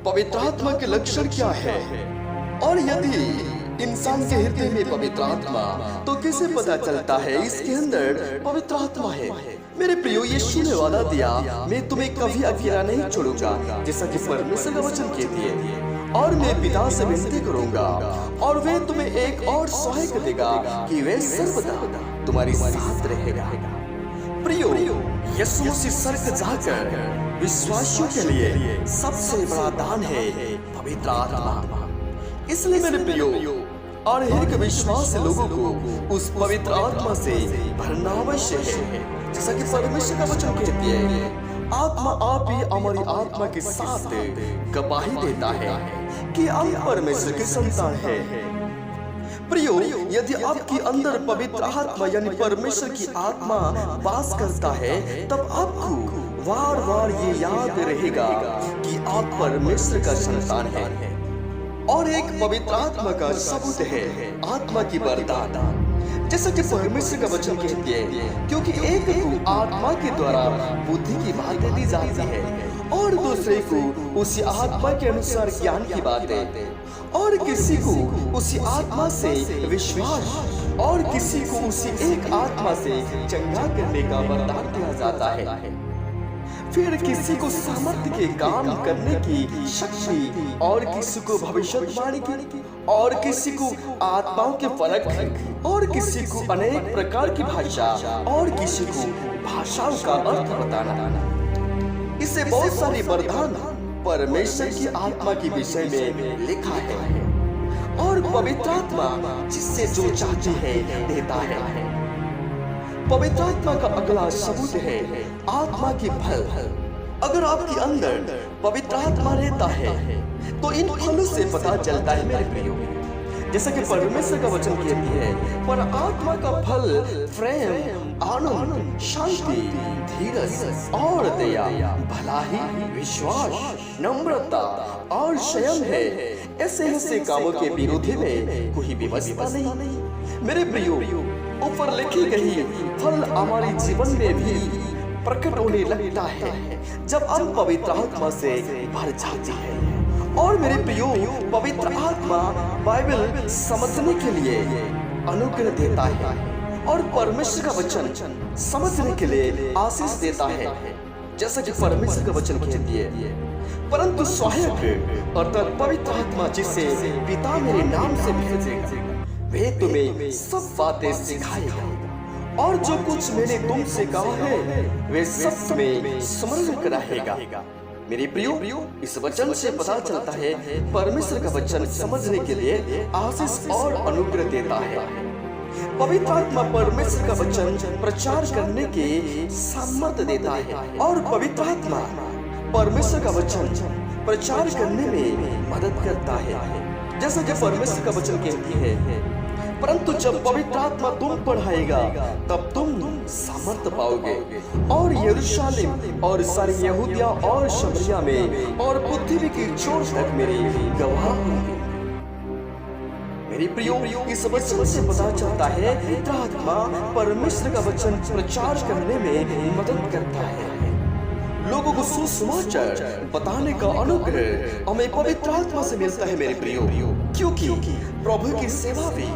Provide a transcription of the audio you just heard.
पवित्र आत्मा के लक्षण क्या है, और यदि इंसान के हृदय में पवित्र आत्मा, तो कैसे पता चलता है इसके अंदर पवित्र आत्मा है। मेरे प्रियो, यीशु ने वादा दिया, मैं तुम्हें कभी अकेला नहीं छोड़ूंगा, जैसा कि परमेश्वर का वचन कहती है। और मैं पिता से विनती करूंगा और वे तुम्हें एक और सहायक देगा कि वे सर्वदा तुम्हारी साथ रहेगा। प्रियो, यीशु मसीह स्वर्ग जाकर विश्वासियों के लिए सबसे बड़ा दान है पवित्र आत्मा। इसलिए मेरे प्रियो, और एक विश्वास लोगों को उस पवित्र आत्मा से भरना आवश्यक है, जैसा कि परमेश्वर का वचन कहती है, आत्मा आप ही हमारी आत्मा के साथ गवाही देता है कि हम परमेश्वर के संतान हैं। प्रियो, यदि आपके अंदर पवित्र आत्मा यानी परमेश्वर की आत्मा वास करता है, तब आपको बार बार ये याद रहेगा कि आप परमेश्वर का संतान हैं। और एक पवित्र आत्मा का सबूत है आत्मा की वरदान, जैसा कि परमेश्वर का वचन कहती है, क्योंकि एक को आत्मा के द्वारा बुद्धि की बातें दी जाती है और दूसरे को उसी आत्मा के अनुसार ज्ञान की बातें, और किसी को उसी आत्मा से विश्वास, और किसी को उसी एक आत्मा से चंगा करने का वरदान दिया जाता है। फिर किसी को सामर्थ्य के काम करने की शक्ति, और किसी को भविष्यवाणी की, और किसी को आत्माओं के फर्क, और किसी को अनेक प्रकार की भाषा, और किसी को भाषाओं का अर्थ बताना। इससे बहुत सारी वरदान परमेश्वर की आत्मा के विषय में लिखा है, और पवित्र आत्मा जिससे जो चाहती है देता है। पवित्र आत्मा का अगला सबूत है आत्मा की फल। अगर आपके अंदर पवित्र आत्मा रहता है, तो इन फलों से पता चलता है मेरे प्रियो, जैसा कि परमेश्वर का वचन कहती है, पर आत्मा का फल प्रेम, आनंद, शांति, धीरज और दया, भलाई, विश्वास, नम्रता और संयम है। ऐसे कामों के विरोधी में कोई व्यवस्था नहीं। मेरे प्रियो, ऊपर लिखी गई फल हमारे जीवन में भी प्रकट होने लगता है जब हम पवित्र आत्मा से भर जाते हैं। और मेरे प्रियो, पवित्र आत्मा बाइबल समझने के लिए अनुग्रह देता है, और परमेश्वर का वचन समझने के लिए आशीष देता है, जैसा कि परमेश्वर का वचन कहती है, परंतु सहायक अर्थात पवित्र आत्मा जिसे पिता मेरे नाम से भेजेगा, वे तुम्हें सब बातें सिखाएगा, और जो कुछ मैंने तुमसे कहा है वे सब तुम्हें स्मरण रहेगा। मेरे प्रियो, इस वचन से पता चलता है परमेश्वर का वचन समझने के लिए आशीष और अनुग्रह देता है। पवित्र आत्मा परमेश्वर का वचन प्रचार करने के सामर्थ्य देता है, और पवित्र आत्मा परमेश्वर का वचन प्रचार करने में मदद करता है, जैसा कि परमेश्वर का वचन कहती है, परंतु जब पवित्र आत्मा तुम पढ़ाएगा तब तुम सामर्थ्य पाओगे, और यरूशलेम और सारी यहूदिया और शमरिया में और पृथ्वी की छोर तक मेरी गवाह होंगे। मेरी प्रियो, इस वचन से पता चलता है पवित्र आत्मा परमेश्वर का वचन प्रचार करने में मदद करता है। लोगों को सुसमाचार बताने का अनुग्रह हमें पवित्र आत्मा से मिलता है मेरे प्रियो, क्योंकि प्रभु की सेवा भी